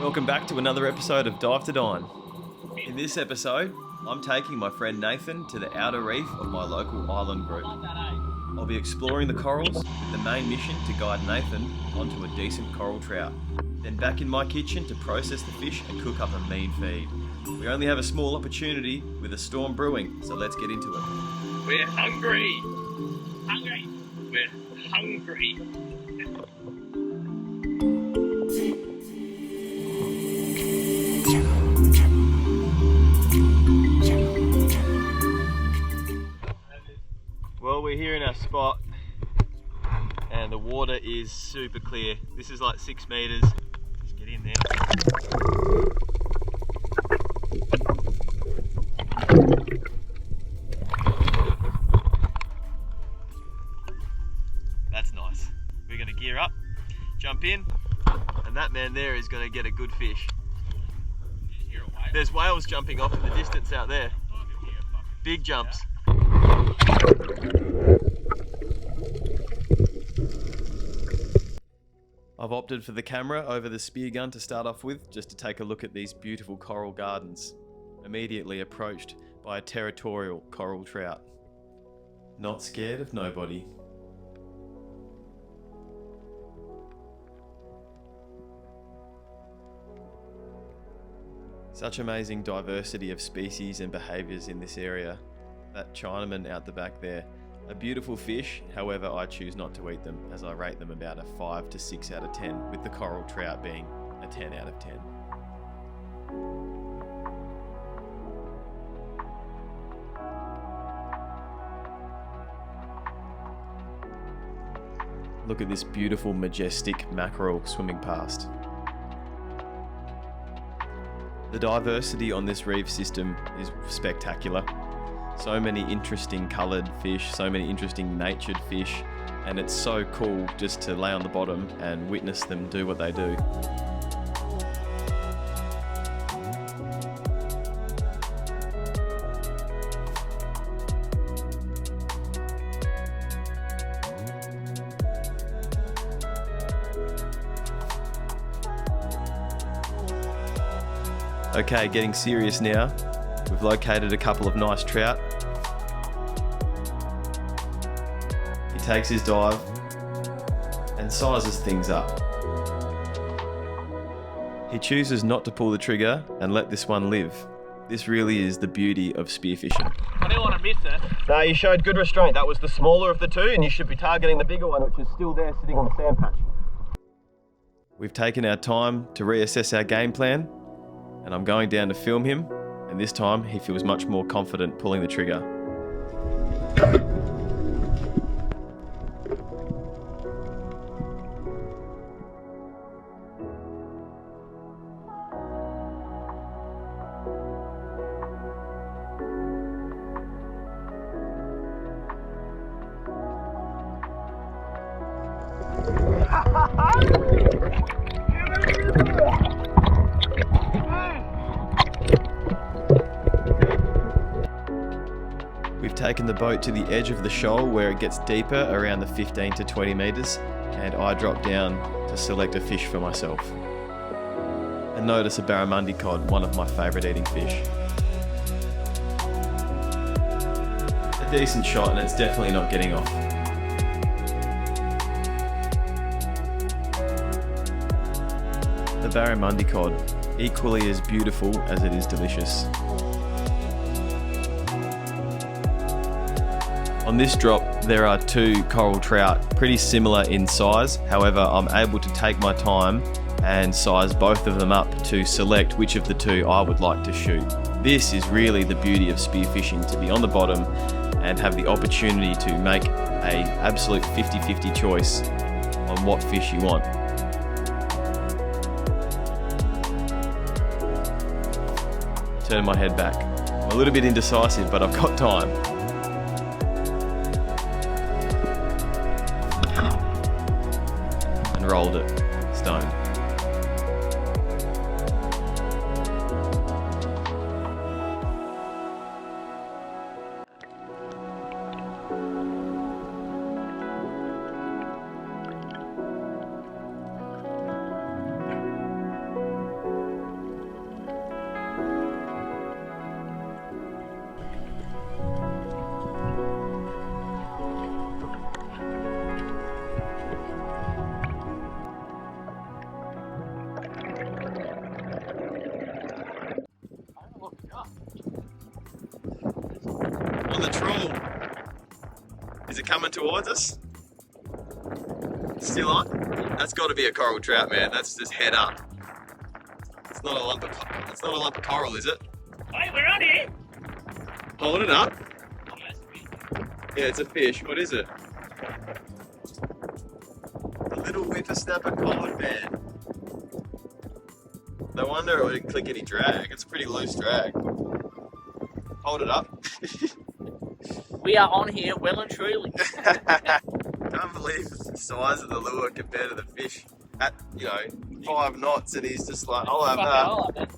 Welcome back to another episode of Dive to Dine. In this episode, I'm taking my friend Nathan to the outer reef of my local island group. I'll be exploring the corals with the main mission to guide Nathan onto a decent coral trout. Then back in my kitchen to process the fish and cook up a mean feed. We only have a small opportunity with a storm brewing, so let's get into it. We're hungry! Hungry! We're hungry! Well, we're here in our spot and the water is super clear. This is like 6 meters. Let's get in there. That's nice. We're gonna gear up, jump in, and that man there is gonna get a good fish. There's whales jumping off in the distance out there. Big jumps. I've opted for the camera over the spear gun to start off with, just to take a look at these beautiful coral gardens, immediately approached by a territorial coral trout. Not scared of nobody. Such amazing diversity of species and behaviours in this area. That Chinaman out the back there, a beautiful fish, however I choose not to eat them as I rate them about a 5 to 6 out of 10, with the coral trout being a 10 out of 10. Look at this beautiful majestic mackerel swimming past. The diversity on this reef system is spectacular. So many interesting coloured fish, so many interesting natured fish, and it's so cool just to lay on the bottom and witness them do what they do. Okay, getting serious now. We've located a couple of nice trout. He takes his dive and sizes things up. He chooses not to pull the trigger and let this one live. This really is the beauty of spearfishing. I didn't want to miss it. No, you showed good restraint. That was the smaller of the two, and you should be targeting the bigger one, which is still there sitting on the sand patch. We've taken our time to reassess our game plan, and I'm going down to film him, and this time he feels much more confident pulling the trigger. We've taken the boat to the edge of the shoal where it gets deeper, around the 15 to 20 metres, and I drop down to select a fish for myself. And notice a barramundi cod, one of my favourite eating fish. A decent shot, and it's definitely not getting off. The barramundi cod, equally as beautiful as it is delicious. On this drop, there are 2 coral trout, pretty similar in size. However, I'm able to take my time and size both of them up to select which of the 2 I would like to shoot. This is really the beauty of spearfishing, to be on the bottom and have the opportunity to make an absolute 50-50 choice on what fish you want. Turn my head back. I'm a little bit indecisive, but I've got time. And rolled it. Stoned. Is it coming towards us? Still on? That's got to be a coral trout, man. That's just head up. It's not a lump of coral, is it? Hey, we're on here. Hold it up. Oh, that's a fish. Yeah, it's a fish. What is it? The little whippersnapper cod, man. No wonder it didn't click any drag. It's a pretty loose drag. Hold it up. We are on here well and truly. Can't believe the size of the lure compared to the fish at, 5 knots, and he's just like, I'll have that. I'll have that.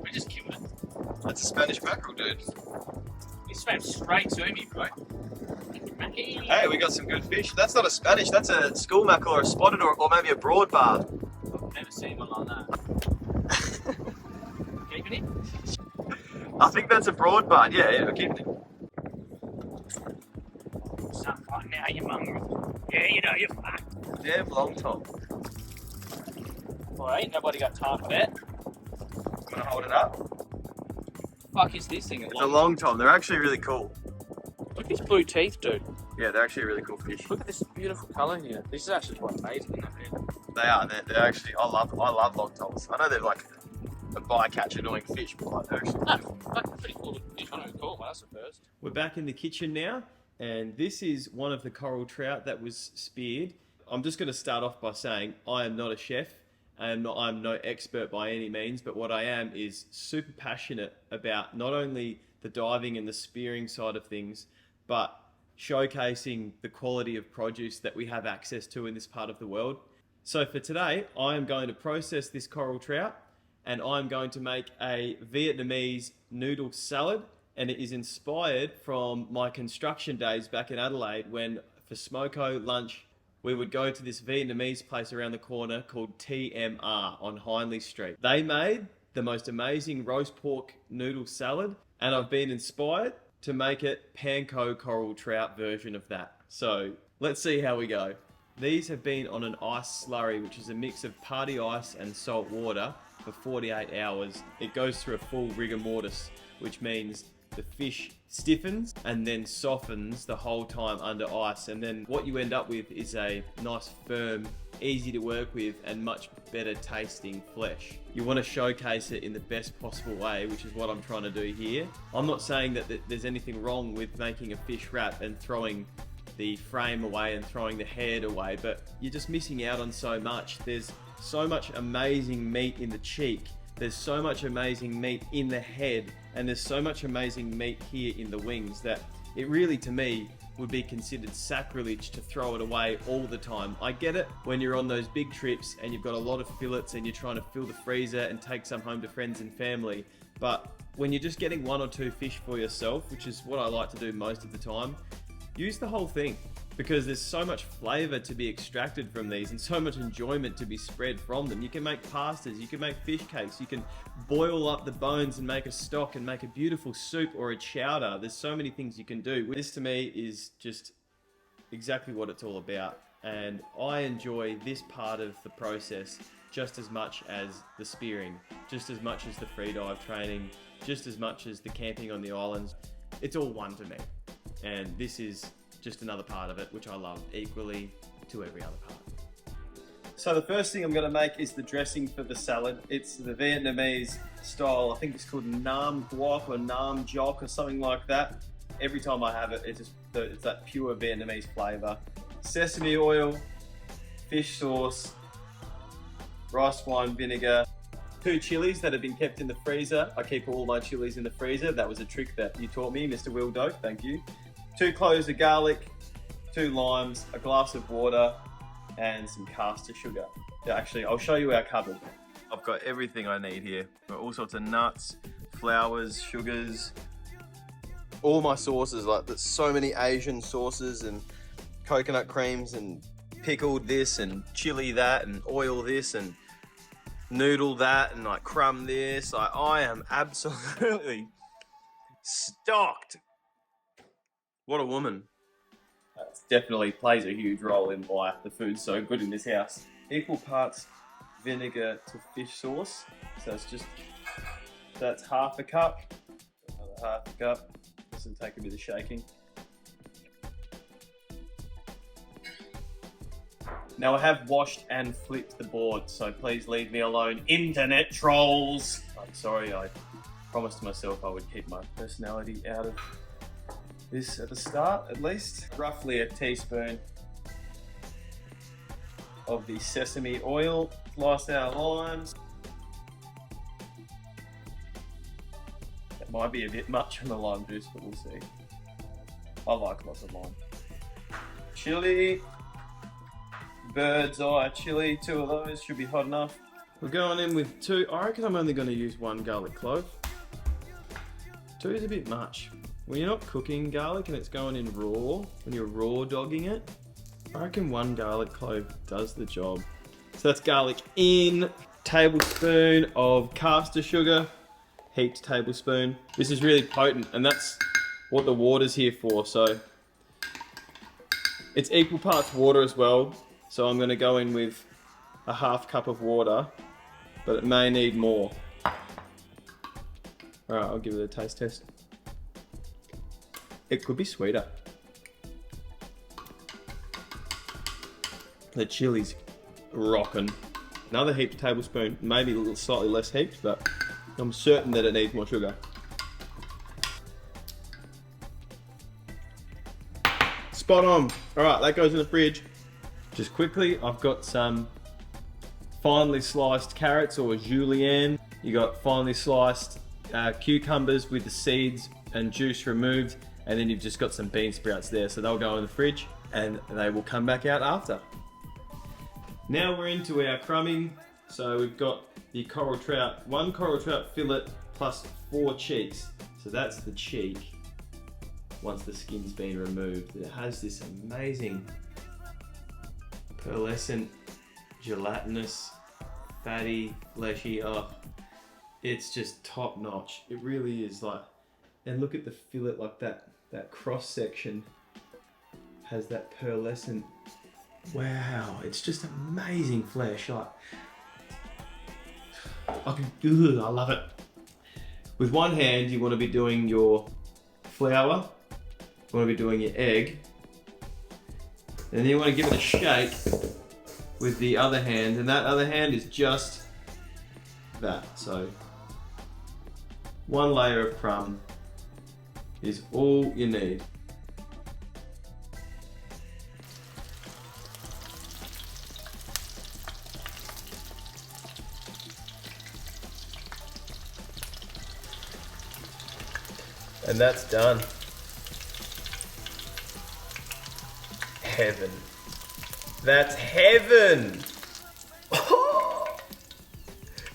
We just killed it. That's a Spanish mackerel, dude. He swam straight to me, bro. Mackie. Hey, we got some good fish. That's not a Spanish, that's a school mackerel or a spotted or maybe a broad bar. I've never seen one like that. Keeping it? I think that's a broad bar. Yeah, we're keeping it. Stop fighting now, you mongrel. Yeah, you know you're fucked. Damn long tom. Well, ain't nobody got time for that. Wanna hold it up? Fuck is this thing? It's a long tom. They're actually really cool. Look at these blue teeth, dude. Yeah, they're actually a really cool fish. Look at this beautiful colour here. This is actually quite amazing, isn't it? They are. They're actually. I love long toms. I know they're like a bycatch annoying fish, but like they're actually. No, like pretty cool fish. I don't recall. That's the first. We're back in the kitchen now, and this is one of the coral trout that was speared. I'm just going to start off by saying I am not a chef, and I'm no expert by any means, but what I am is super passionate about not only the diving and the spearing side of things, but showcasing the quality of produce that we have access to in this part of the world. So for today, I am going to process this coral trout, and I'm going to make a Vietnamese noodle salad, and it is inspired from my construction days back in Adelaide when for smoko lunch we would go to this Vietnamese place around the corner called TMR on Hindley Street. They made the most amazing roast pork noodle salad, and I've been inspired to make it panko coral trout version of that. So let's see how we go. These have been on an ice slurry, which is a mix of party ice and salt water for 48 hours. It goes through a full rigor mortis, which means the fish stiffens and then softens the whole time under ice. And then what you end up with is a nice, firm, easy to work with and much better tasting flesh. You want to showcase it in the best possible way, which is what I'm trying to do here. I'm not saying that there's anything wrong with making a fish wrap and throwing the frame away and throwing the head away, but you're just missing out on so much. There's so much amazing meat in the cheek. There's so much amazing meat in the head, and there's so much amazing meat here in the wings that it really, to me, would be considered sacrilege to throw it away all the time. I get it when you're on those big trips and you've got a lot of fillets and you're trying to fill the freezer and take some home to friends and family, but when you're just getting 1 or 2 fish for yourself, which is what I like to do most of the time, use the whole thing, because there's so much flavor to be extracted from these and so much enjoyment to be spread from them. You can make pastas, you can make fish cakes, you can boil up the bones and make a stock and make a beautiful soup or a chowder. There's so many things you can do. This to me is just exactly what it's all about, and I enjoy this part of the process just as much as the spearing, just as much as the free dive training, just as much as the camping on the islands. It's all one to me, and this is just another part of it, which I love equally to every other part. So the first thing I'm going to make is the dressing for the salad. It's the Vietnamese style. I think it's called Nam Guoc or Nam Joc or something like that. Every time I have it, it's that pure Vietnamese flavor. Sesame oil, fish sauce, rice wine vinegar, 2 chilies that have been kept in the freezer. I keep all my chilies in the freezer. That was a trick that you taught me, Mr. Will Doak. Thank you. 2 cloves of garlic, 2 limes, a glass of water, and some caster sugar. Yeah, actually, I'll show you our cupboard. I've got everything I need here. Got all sorts of nuts, flours, sugars, all my sauces. Like, there's so many Asian sauces and coconut creams and pickled this and chili that and oil this and noodle that and like crumb this. Like, I am absolutely stocked. What a woman. It definitely plays a huge role in why the food's so good in this house. Equal parts vinegar to fish sauce. So that's half a cup. Another half a cup. This will take a bit of shaking. Now I have washed and flipped the board, so please leave me alone, internet trolls. I'm sorry, I promised myself I would keep my personality out of this at the start, at least. Roughly a teaspoon of the sesame oil, slice our limes. That might be a bit much on the lime juice, but we'll see. I like lots of lime. Chili. Bird's eye chili, 2 of those should be hot enough. We're going in with 2. I reckon I'm only going to use 1 garlic clove. 2 is a bit much. When you're not cooking garlic and it's going in raw, when you're raw dogging it, I reckon 1 garlic clove does the job. So that's garlic in, tablespoon of caster sugar, heaped tablespoon. This is really potent, and that's what the water's here for. So it's equal parts water as well. So I'm going to go in with a half cup of water, but it may need more. Alright, I'll give it a taste test. It could be sweeter. The chili's rocking. Another heaped tablespoon, maybe a little slightly less heaped, but I'm certain that it needs more sugar. Spot on. Alright, that goes in the fridge. Just quickly, I've got some finely sliced carrots or julienne. You got finely sliced cucumbers with the seeds and juice removed, and then you've just got some bean sprouts there. So they'll go in the fridge and they will come back out after. Now we're into our crumbing. So we've got the coral trout, 1 coral trout fillet plus 4 cheeks. So that's the cheek once the skin's been removed. It has this amazing pearlescent, gelatinous, fatty, fleshy, oh, it's just top notch. It really is like, and look at the fillet, like that cross section has that pearlescent, wow, it's just amazing flesh. Like, I love it. With one hand, you want to be doing your flour, you want to be doing your egg, and then you want to give it a shake with the other hand, and that other hand is just that. So 1 layer of crumb is all you need. And that's done. Heaven. That's heaven! Oh,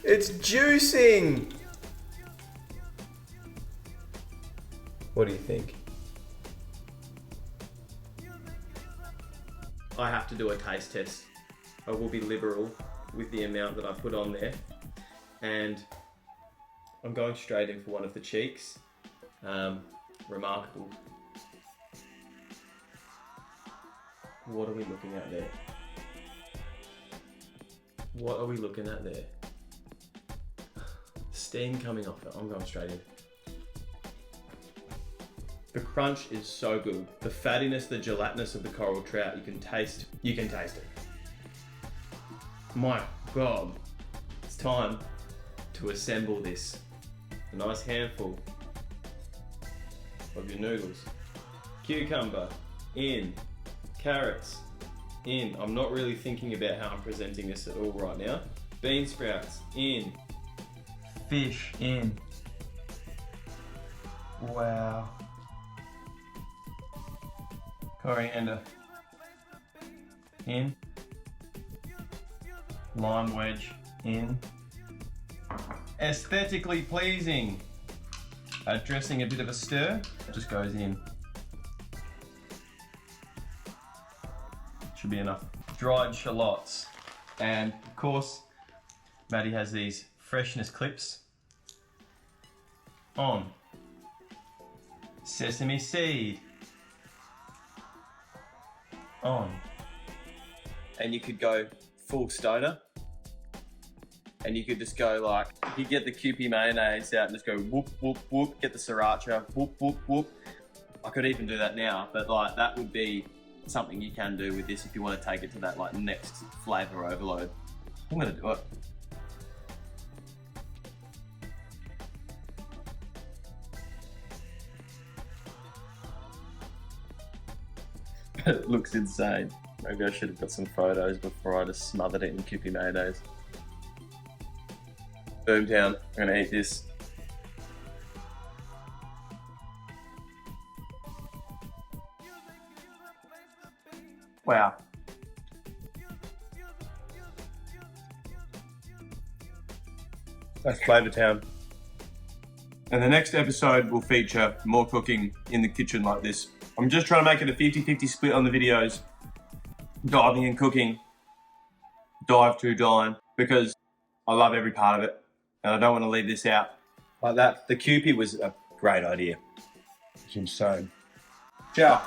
it's juicing! What do you think? I have to do a taste test. I will be liberal with the amount that I put on there. And I'm going straight in for one of the cheeks. Remarkable. What are we looking at there? What are we looking at there? Steam coming off it. I'm going straight in. The crunch is so good. The fattiness, the gelatinous of the coral trout, you can taste it. My God, it's time to assemble this. A nice handful of your noodles. Cucumber, in. Carrots, in. I'm not really thinking about how I'm presenting this at all right now. Bean sprouts, in. Fish, in. Wow. Coriander, in. Lime wedge, in. Aesthetically pleasing. Dressing a bit of a stir, it just goes in. Should be enough. Dried shallots. And of course, Maddie has these freshness clips on. Sesame seed on. And you could go full stoner and you could just go like, you get the Kewpie mayonnaise out and just go whoop, whoop, whoop, get the sriracha, whoop, whoop, whoop. I could even do that now, but like that would be something you can do with this if you want to take it to that like next flavor overload. I'm gonna do it. It looks insane. Maybe I should have got some photos before I just smothered it in Kewpie mayonnaise. Boomtown, I'm gonna eat this. Wow. That's Flavor Town. And the next episode will feature more cooking in the kitchen like this. I'm just trying to make it a 50-50 split on the videos. Diving and cooking. Dive to dine. Because I love every part of it. And I don't want to leave this out. Like that. The Kewpie was a great idea. It's insane. Ciao.